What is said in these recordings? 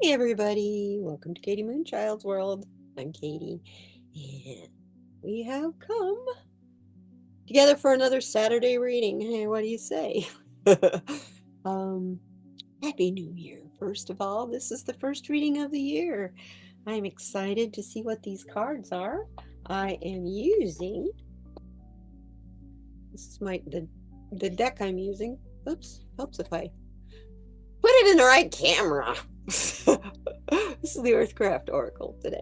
Hey everybody, welcome to Kaydie Moonchild's World. I'm Kaydie, and we have come together for another Saturday reading. Hey, what do you say? Happy New Year, first of all. This is the first reading of the year. I'm excited to see what these cards are. I am using, this is the deck I'm using. Oops, helps if I put it in the right camera. This is the Earthcraft Oracle today.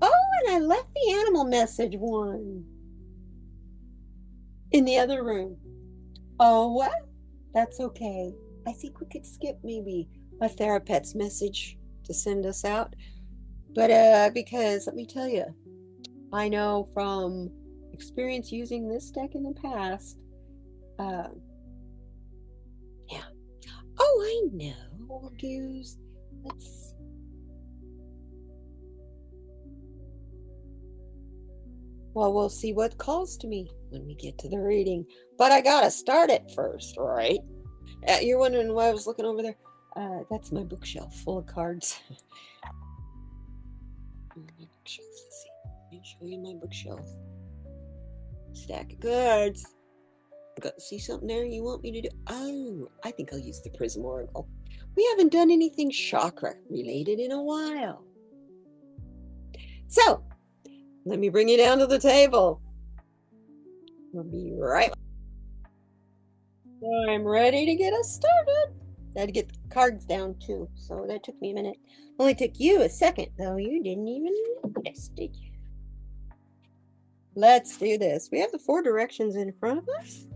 Oh, and I left the animal message one in the other room. Oh, well, that's okay. I think we could skip maybe a therapet's message to send us out. But because let me tell you, I know from experience using this deck in the past, yeah. Oh, I know. We'll use, let's see. Well, we'll see what calls to me when we get to the reading. But I gotta start it first, right? You're wondering why I was looking over there? That's my bookshelf full of cards. Let's see. Let me show you my bookshelf. Stack of cards. See something there you want me to do? Oh, I think I'll use the Prism Oracle. We haven't done anything chakra related in a while. So, let me bring you down to the table. We'll be right back. I'm ready to get us started. I had to get the cards down too, so that took me a minute. Only took you a second, though. You didn't even notice, did you? Let's do this. We have the 4 directions in front of us.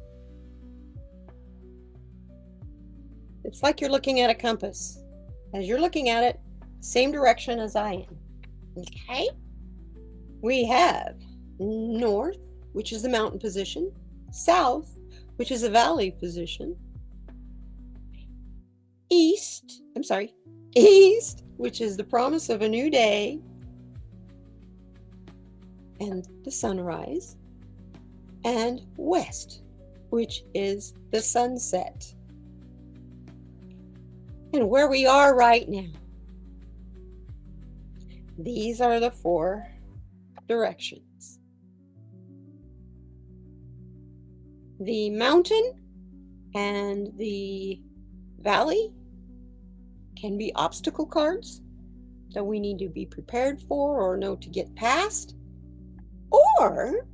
It's like you're looking at a compass. As you're looking at it, same direction as I am. Okay? We have north, which is the mountain position, south, which is a valley position, east, which is the promise of a new day and the sunrise, and west, which is the sunset. And where we are right now, these are the 4 directions. The mountain and the valley can be obstacle cards that we need to be prepared for or know to get past. Or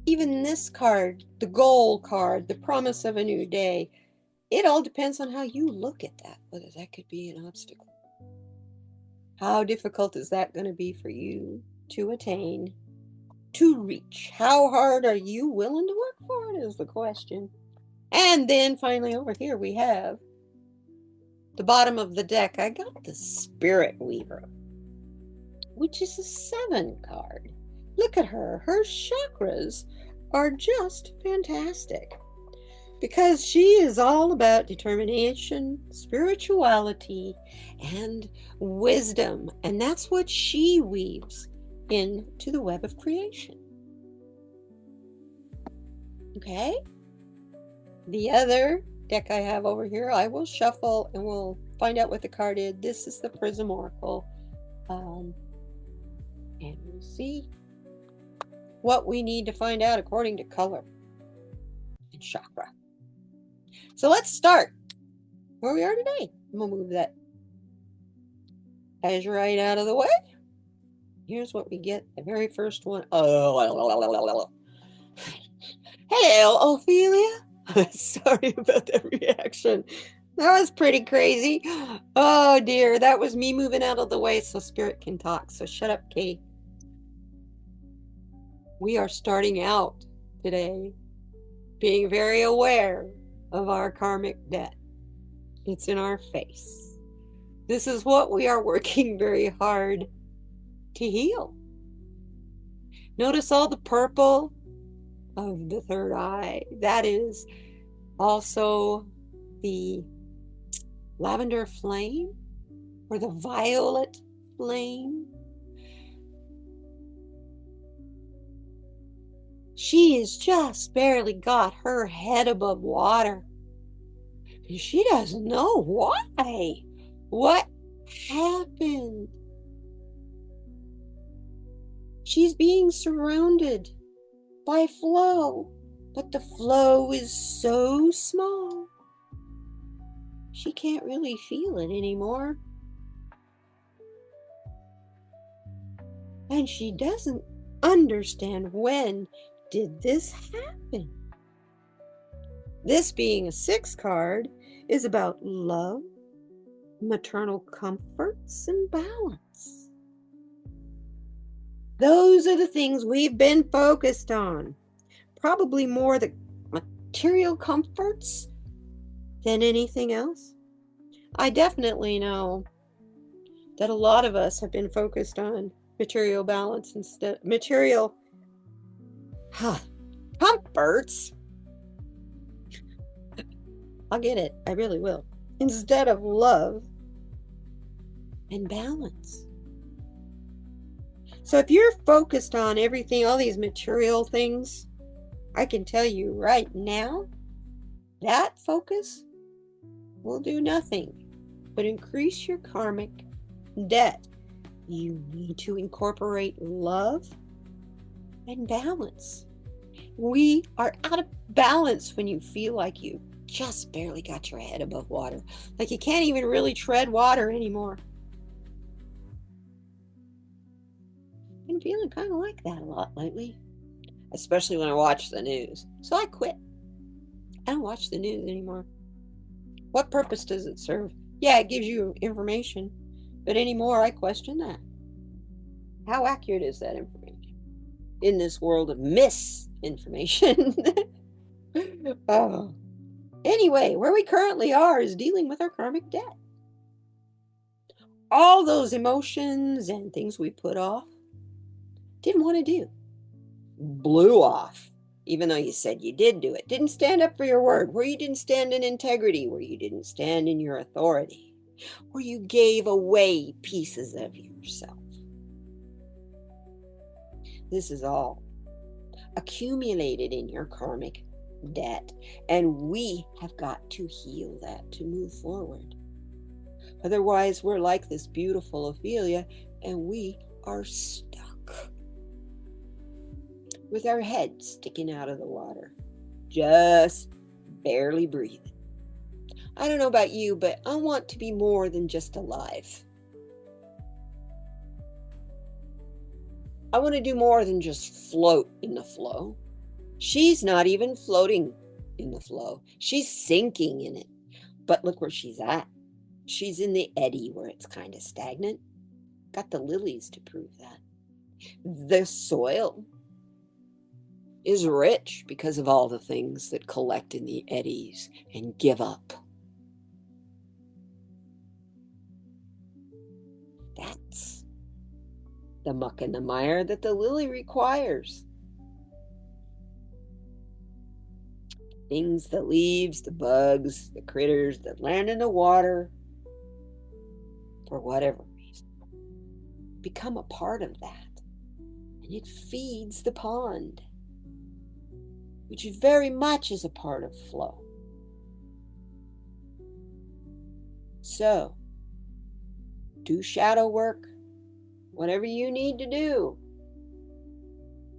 even this card, the goal card, the promise of a new day, it all depends on how you look at that, whether that could be an obstacle. How difficult is that going to be for you to attain, to reach? How hard are you willing to work for it is the question. And then finally over here we have the bottom of the deck. I got the Spirit Weaver, which is a 7 card. Look at her. Her chakras are just fantastic because she is all about determination, spirituality, and wisdom. And that's what she weaves into the web of creation. Okay? The other deck I have over here, I will shuffle and we'll find out what the card is. This is the Prism Oracle. And we'll see what we need to find out according to color and chakra. So let's start where we are today. I'm going to move that azurite out of the way. Here's what we get. The very first one. Oh, hello, Ophelia. Sorry about that reaction. That was pretty crazy. Oh dear, that was me moving out of the way so Spirit can talk. So shut up, Katie. We are starting out today being very aware of our karmic debt. It's in our face. This is what we are working very hard to heal. Notice all the purple of the third eye. That is also the lavender flame or the violet flame. She has just barely got her head above water. And she doesn't know why. What happened? She's being surrounded by flow, but the flow is so small, she can't really feel it anymore. And she doesn't understand, when did this happen? This, being a 6 card, is about love, maternal comforts, and balance. Those are the things we've been focused on. Probably more the material comforts than anything else. I definitely know that a lot of us have been focused on material balance instead material comforts. I'll get it. I really will. Instead of love and balance. So if you're focused on everything, all these material things, I can tell you right now, that focus will do nothing but increase your karmic debt. You need to incorporate love and balance. We are out of balance when you feel like you just barely got your head above water, like you can't even really tread water anymore. Been feeling kind of like that a lot lately, especially when I watch the news. So I quit. I don't watch the news anymore. What purpose does it serve? Yeah, it gives you information, but anymore I question that. How accurate is that information in this world of misinformation? Oh. Anyway, where we currently are is dealing with our karmic debt. All those emotions and things we put off, didn't want to do, blew off, even though you said you did do it. Didn't stand up for your word, where you didn't stand in integrity, where you didn't stand in your authority, where you gave away pieces of yourself. This is all accumulated in your karmic debt, and we have got to heal that to move forward. Otherwise, we're like this beautiful Ophelia, and we are stuck with our head sticking out of the water, just barely breathing. I don't know about you, but I want to be more than just alive. I want to do more than just float in the flow. She's not even floating in the flow. She's sinking in it. But look where she's at. She's in the eddy where it's kind of stagnant. Got the lilies to prove that. The soil is rich because of all the things that collect in the eddies and give up. That's the muck and the mire that the lily requires. Things, the leaves, the bugs, the critters that land in the water, for whatever reason, become a part of that. And it feeds the pond, which very much is a part of flow. So, do shadow work, whatever you need to do.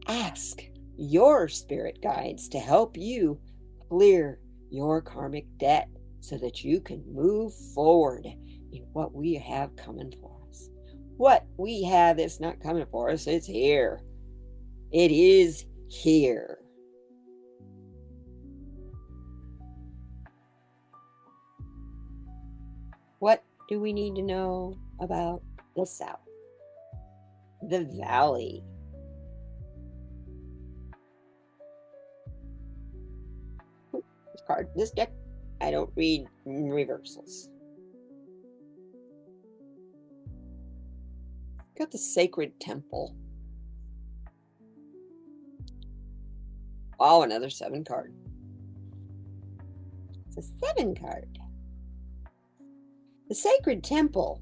Ask your spirit guides to help you clear your karmic debt so that you can move forward in what we have coming for us. What we have is not coming for us, it's here. It is here. What do we need to know about the South? The Valley. This card, this deck, I don't read reversals. Got the Sacred Temple. Oh, another 7 card. It's a 7 card. The Sacred Temple.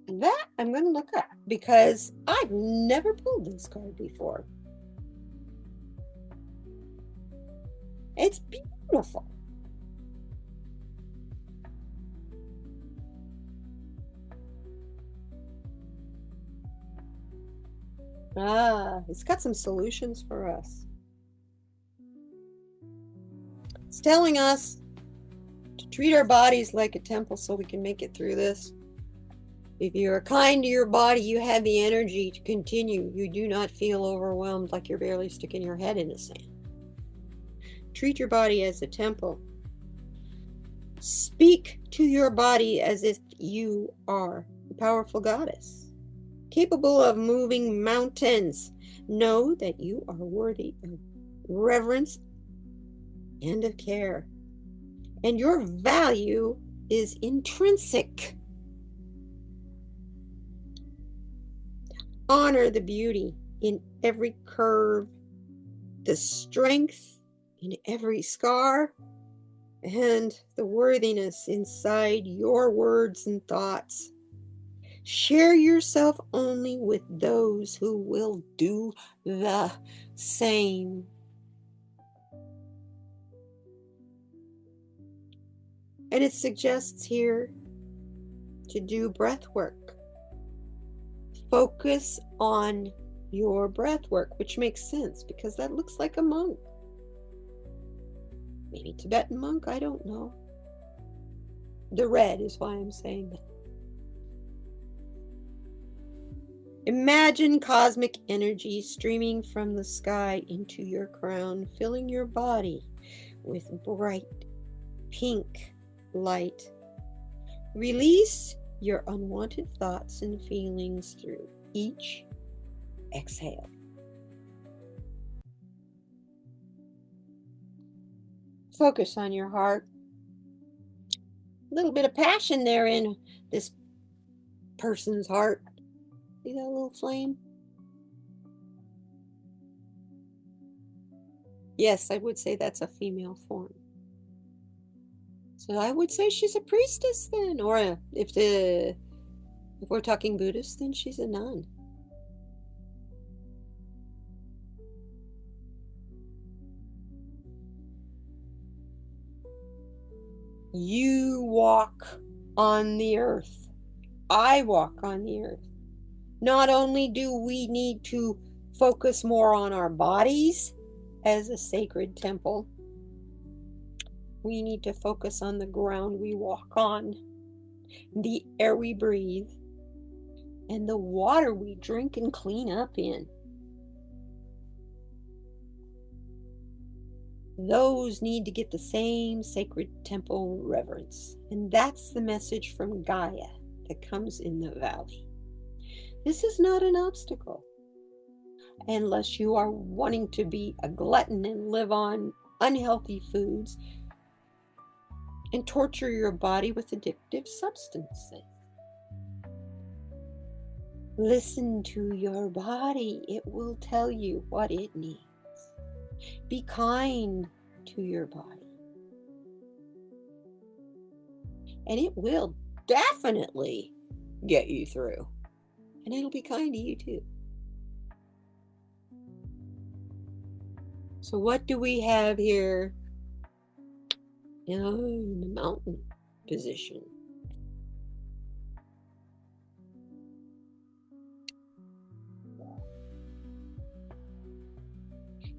That I'm going to look up because I've never pulled this card before. It's beautiful. It's got some solutions for us. It's telling us to treat our bodies like a temple so we can make it through this. If you are kind to your body, you have the energy to continue. You do not feel overwhelmed like you're barely sticking your head in the sand. Treat your body as a temple. Speak to your body as if you are a powerful goddess, capable of moving mountains. Know that you are worthy of reverence and of care. And your value is intrinsic. Honor the beauty in every curve, the strength in every scar, and the worthiness inside your words and thoughts. Share yourself only with those who will do the same. And it suggests here to do breath work. Focus on your breath work, which makes sense because that looks like a monk. Maybe Tibetan monk, I don't know. The red is why I'm saying that. Imagine cosmic energy streaming from the sky into your crown, filling your body with bright pink light. Release your unwanted thoughts and feelings through each exhale. Focus on your heart. A little bit of passion there in this person's heart. See that little flame? Yes, I would say that's a female form. So I would say she's a priestess then, or if we're talking Buddhist, then she's a nun. You walk on the earth. I walk on the earth. Not only do we need to focus more on our bodies as a sacred temple, we need to focus on the ground we walk on, the air we breathe, and the water we drink and clean up in. Those need to get the same sacred temple reverence. And that's the message from Gaia that comes in the valley. This is not an obstacle. Unless you are wanting to be a glutton and live on unhealthy foods and torture your body with addictive substances. Listen to your body. It will tell you what it needs. Be kind to your body. And it will definitely get you through. And it'll be kind to you too. So what do we have here? In the mountain position.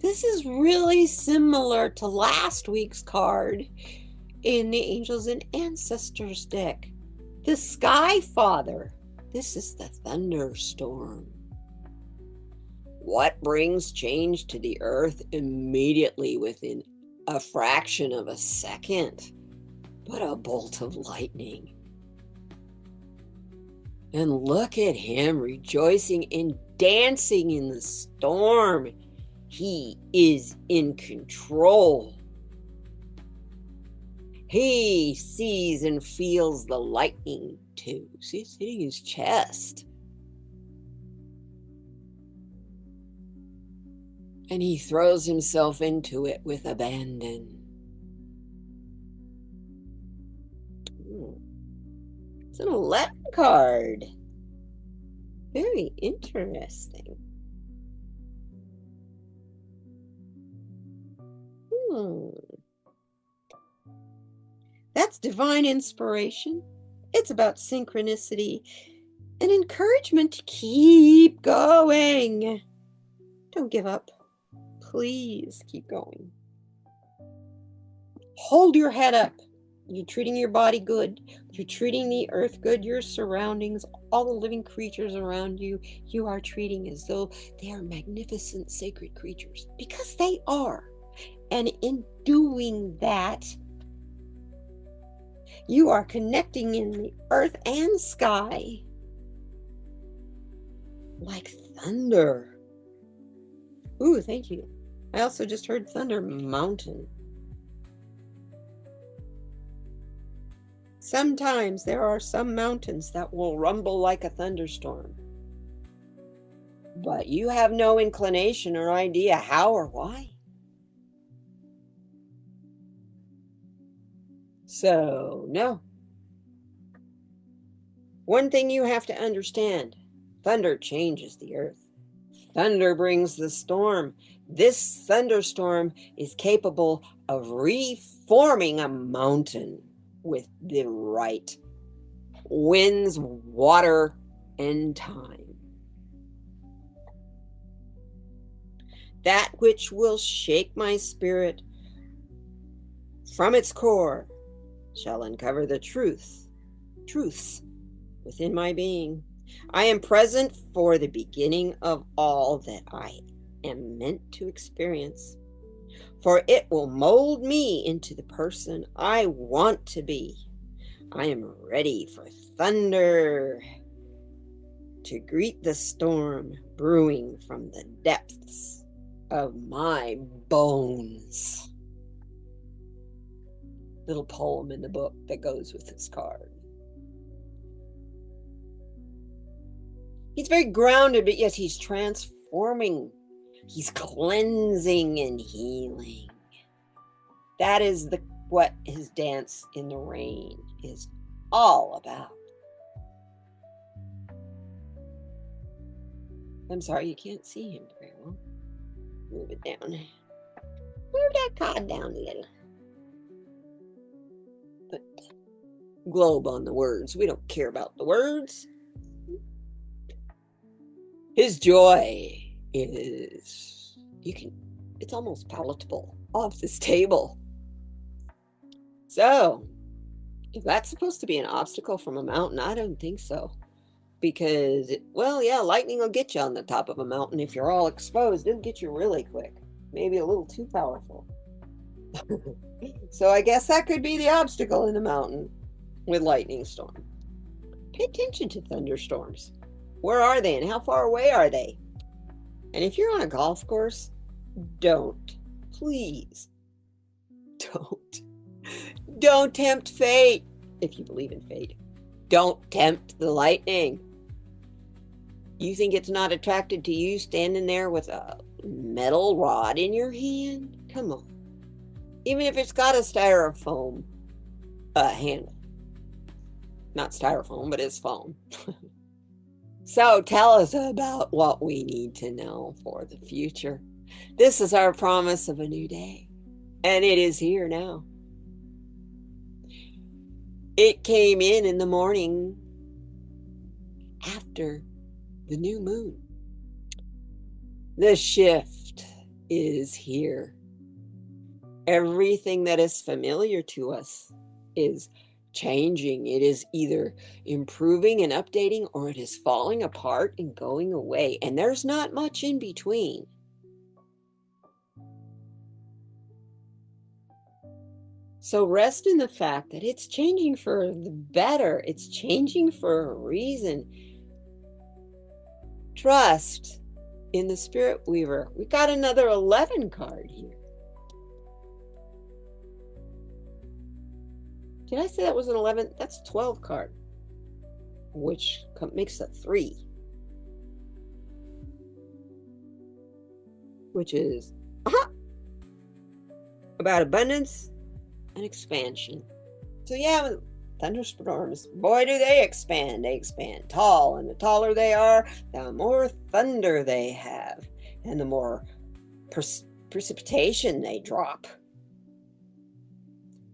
This is really similar to last week's card in the Angels and Ancestors deck. The Sky Father. This is the thunderstorm. What brings change to the earth immediately within a fraction of a second? But a bolt of lightning. And look at him rejoicing and dancing in the storm. He is in control. He sees and feels the lightning too. See, it's hitting his chest. And he throws himself into it with abandon. It's an 11 card. Very interesting. divine inspiration. It's about synchronicity and encouragement to keep going. Don't give up. Please keep going. Hold your head up. You're treating your body good. You're treating the earth good. Your surroundings, all the living creatures around you, you are treating as though they are magnificent, sacred creatures. Because they are. And in doing that, you are connecting in the earth and sky like thunder. Ooh, thank you. I also just heard thunder mountain. Sometimes there are some mountains that will rumble like a thunderstorm, but you have no inclination or idea how or why. So, no. One thing you have to understand, thunder changes the earth. Thunder brings the storm. This thunderstorm is capable of reforming a mountain with the right winds, water, and time. That which will shake my spirit from its core shall uncover the truths within my being. I am present for the beginning of all that I am meant to experience, for it will mold me into the person I want to be. I am ready for thunder to greet the storm brewing from the depths of my bones. Little poem in the book that goes with this card. He's very grounded, but yet he's transforming. He's cleansing and healing. That is what his dance in the rain is all about. I'm sorry, you can't see him very well. Move it down. Move that card down a little. Put the globe on the words. We don't care about the words. His joy is, it's almost palatable off this table. So, if that's supposed to be an obstacle from a mountain, I don't think so. Because, lightning will get you on the top of a mountain if you're all exposed. It'll get you really quick. Maybe a little too powerful. So I guess that could be the obstacle in the mountain with lightning storm. Pay attention to thunderstorms. Where are they and how far away are they? And if you're on a golf course, please don't tempt fate. If you believe in fate, don't tempt the lightning. You think it's not attracted to you standing there with a metal rod in your hand? Come on. Even if it's got a styrofoam handle. Not styrofoam, but it's foam. So tell us about what we need to know for the future. This is our promise of a new day, and it is here now. It came in the morning after the new moon. The shift is here. Everything that is familiar to us is changing. It is either improving and updating, or it is falling apart and going away. And there's not much in between. So rest in the fact that it's changing for the better. It's changing for a reason. Trust in the Spirit Weaver. We got another 11 card here. Did I say that was an 11? That's 12 card, which makes a 3, which is about abundance and expansion. So yeah, thunderstorms, boy, do they expand. They expand tall, and the taller they are, the more thunder they have, and the more precipitation they drop.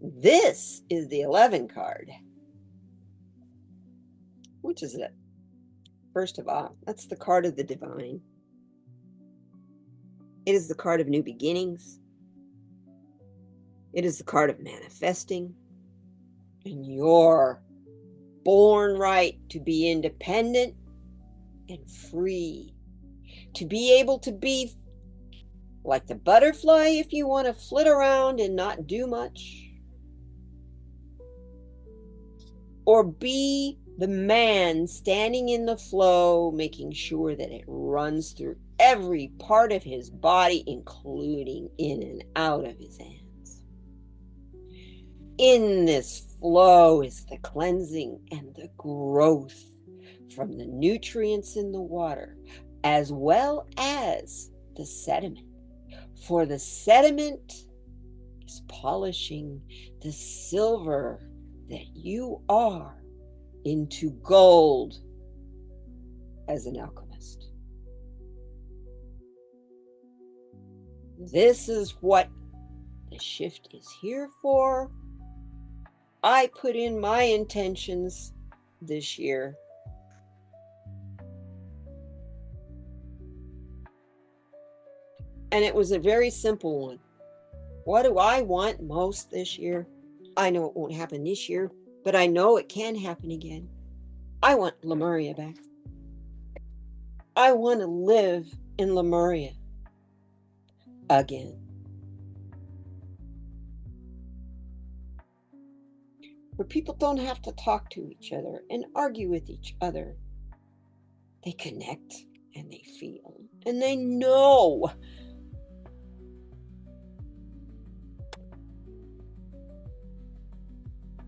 This is the 11 card. Which is it? First of all, that's the card of the divine. It is the card of new beginnings. It is the card of manifesting. And you're born right to be independent and free. To be able to be like the butterfly if you want to flit around and not do much. Or be the man standing in the flow, making sure that it runs through every part of his body, including in and out of his hands. In this flow is the cleansing and the growth from the nutrients in the water, as well as the sediment. For the sediment is polishing the silver that you are into gold as an alchemist. This is what the shift is here for. I put in my intentions this year. And it was a very simple one. What do I want most this year? I know it won't happen this year, but I know it can happen again. I want Lemuria back. I want to live in Lemuria again. Where people don't have to talk to each other and argue with each other. They connect and they feel and they know.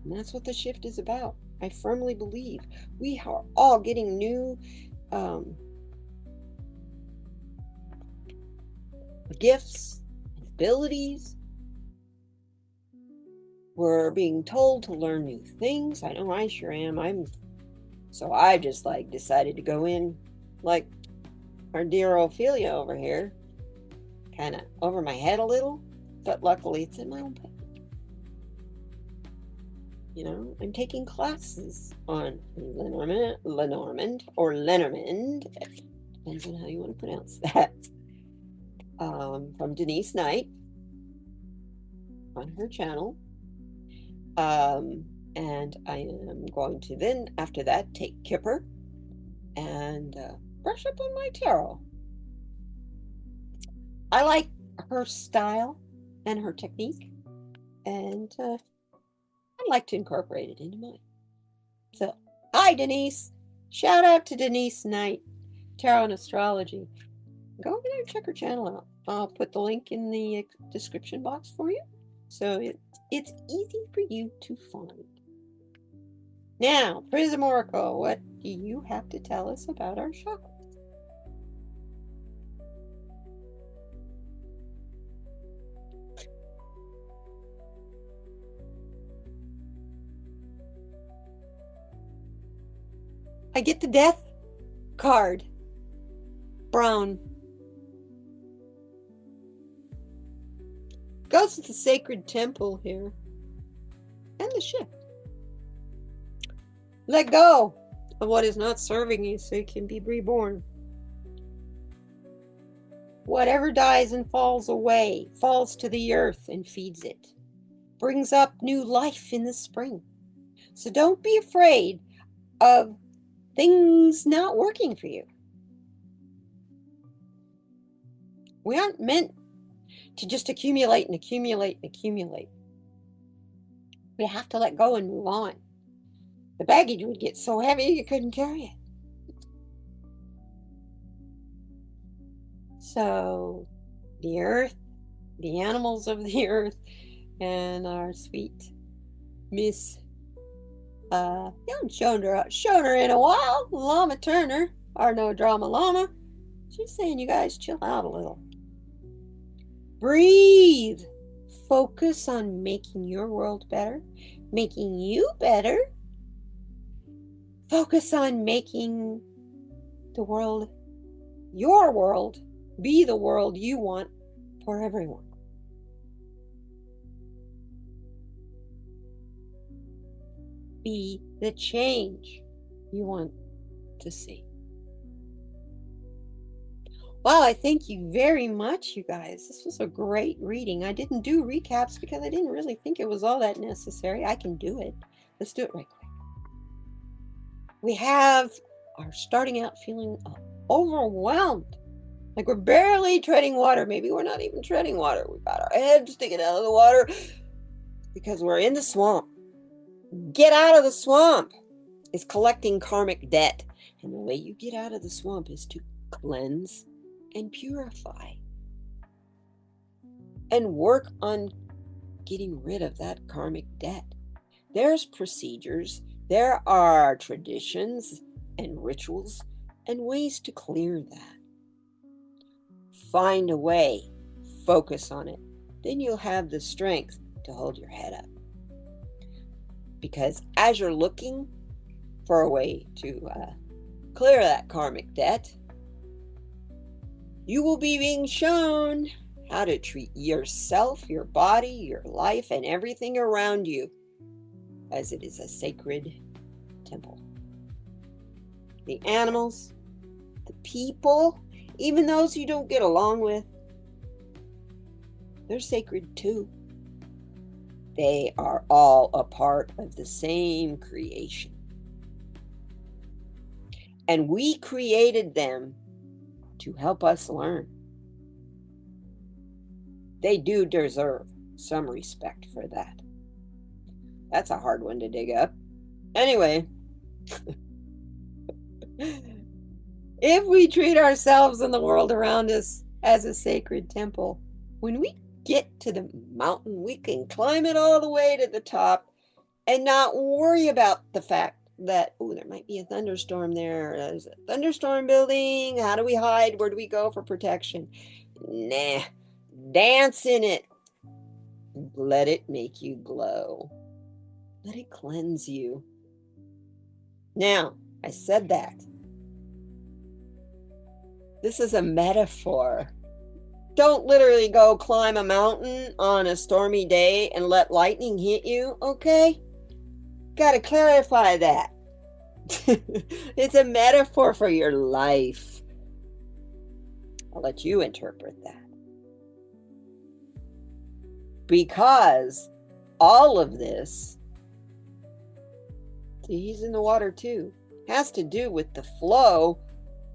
And that's what the shift is about. I firmly believe we are all getting new gifts, abilities. We're being told to learn new things. I know I sure am. So I just decided to go in like our dear Ophelia over here, kind of over my head a little, but luckily it's in my own path. You know, I'm taking classes on Lenormand, depends on how you want to pronounce that, from Denise Knight on her channel. And I am going to then, after that, take Kipper and brush up on my tarot. I like her style and her technique, and I'd like to incorporate it into mine. So, hi Denise. Shout out to Denise Knight, Tarot and Astrology. Go over there and check her channel out. I'll put the link in the description box for you, so it's easy for you to find. Now, Prism Oracle, what do you have to tell us about our chakras? I get the Death card. Brown. Goes with the sacred temple here. And the shift. Let go of what is not serving you so you can be reborn. Whatever dies and falls away, falls to the earth and feeds it. Brings up new life in the spring. So don't be afraid of things not working for you. We aren't meant to just accumulate and accumulate and accumulate. We have to let go and move on. The baggage would get so heavy you couldn't carry it. So the earth, the animals of the earth, and our sweet Miss I haven't shown her in a while, Llama Turner, our No Drama Llama. She's saying you guys chill out a little. Breathe. Focus on making your world better, making you better. Focus on making the world, your world, be the world you want for everyone. be the change you want to see. Well, I thank you very much, you guys. This was a great reading. I didn't do recaps because I didn't really think it was all that necessary. I can do it. Let's do it right quick. We are starting out feeling overwhelmed. Like we're barely treading water. Maybe we're not even treading water. We've got our head sticking out of the water because we're in the swamp. Get out of the swamp is collecting karmic debt. And the way you get out of the swamp is to cleanse and purify and work on getting rid of that karmic debt. There's procedures, there are traditions and rituals and ways to clear that. Find a way, focus on it. Then you'll have the strength to hold your head up. Because as you're looking for a way to clear that karmic debt, you will be being shown how to treat yourself, your body, your life, and everything around you as it is a sacred temple. The animals, the people, even those you don't get along with, they're sacred too. They are all a part of the same creation. And we created them to help us learn. They do deserve some respect for that. That's a hard one to dig up. Anyway, if we treat ourselves and the world around us as a sacred temple, when we get to the mountain, we can climb it all the way to the top and not worry about the fact that, oh, there might be a thunderstorm there. There's a thunderstorm building. How do we hide? Where do we go for protection? Nah, dance in it. Let it make you glow. Let it cleanse you. Now, I said that. This is a metaphor. Don't literally go climb a mountain on a stormy day and let lightning hit you, okay? Got to clarify that. It's a metaphor for your life. I'll let you interpret that. Because all of this, see, he's in the water too, has to do with the flow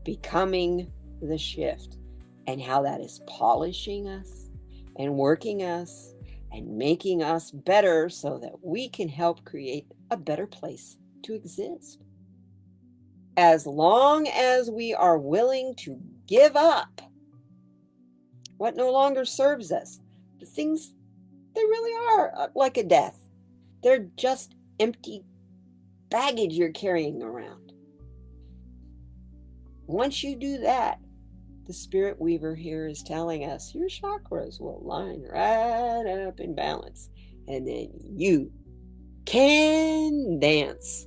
becoming the shift and how that is polishing us and working us and making us better so that we can help create a better place to exist. As long as we are willing to give up what no longer serves us, the things, they really are like a death. They're just empty baggage you're carrying around. Once you do that, the Spirit Weaver here is telling us your chakras will line right up in balance. And then you can dance.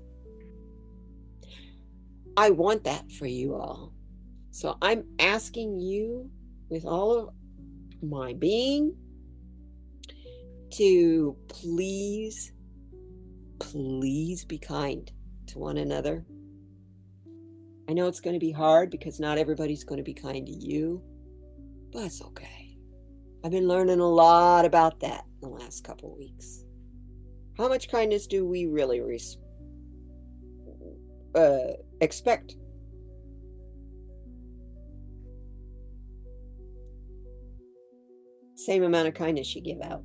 I want that for you all. So I'm asking you with all of my being to please be kind to one another. I know it's going to be hard because not everybody's going to be kind to you, but it's okay. I've been learning a lot about that in the last couple of weeks. How much kindness do we really expect? Same amount of kindness you give out.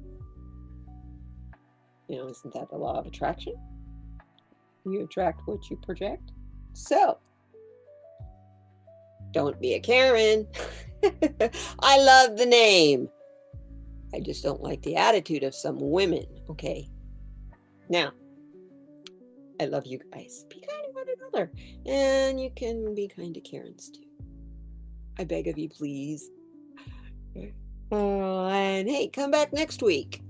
You know, isn't that the law of attraction? You attract what you project. So, don't be a Karen. I love the name. I just don't like the attitude of some women, okay? Now, I love you guys. Be kind to one another. And you can be kind to Karens too. I beg of you, please. And hey, come back next week.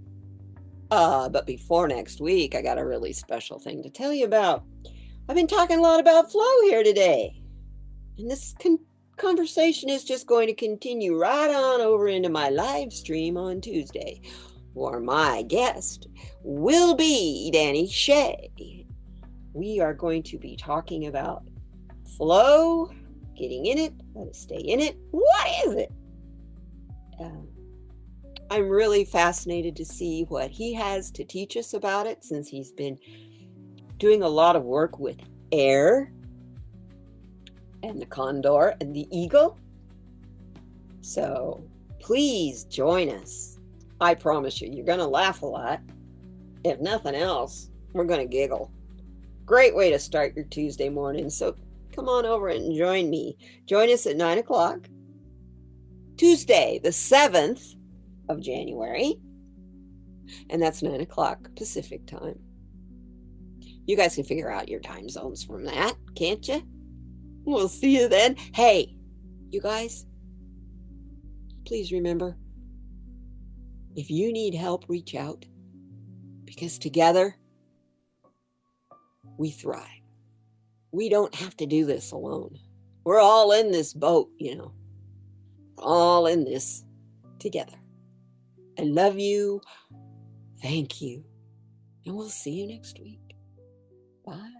But before next week, I got a really special thing to tell you about. I've been talking a lot about flow here today. And this conversation is just going to continue right on over into my live stream on Tuesday, where my guest will be Danny Shea. we are going to be talking about flow, getting in it, let us stay in it. What is it? I'm really fascinated to see what he has to teach us about it, since he's been doing a lot of work with air and the condor and the eagle. So please join us. I promise you, you're going to laugh a lot. If nothing else, we're going to giggle. Great way to start your Tuesday morning. So come on over and join me. Join us at 9 o'clock, Tuesday, the 7th of January. And that's 9 o'clock Pacific time. You guys can figure out your time zones from that, can't you? We'll see you then. Hey, you guys, please remember, if you need help, reach out, because together we thrive. We don't have to do this alone. We're all in this boat, you know. We're all in this together. I love you. Thank you. And we'll see you next week. Bye.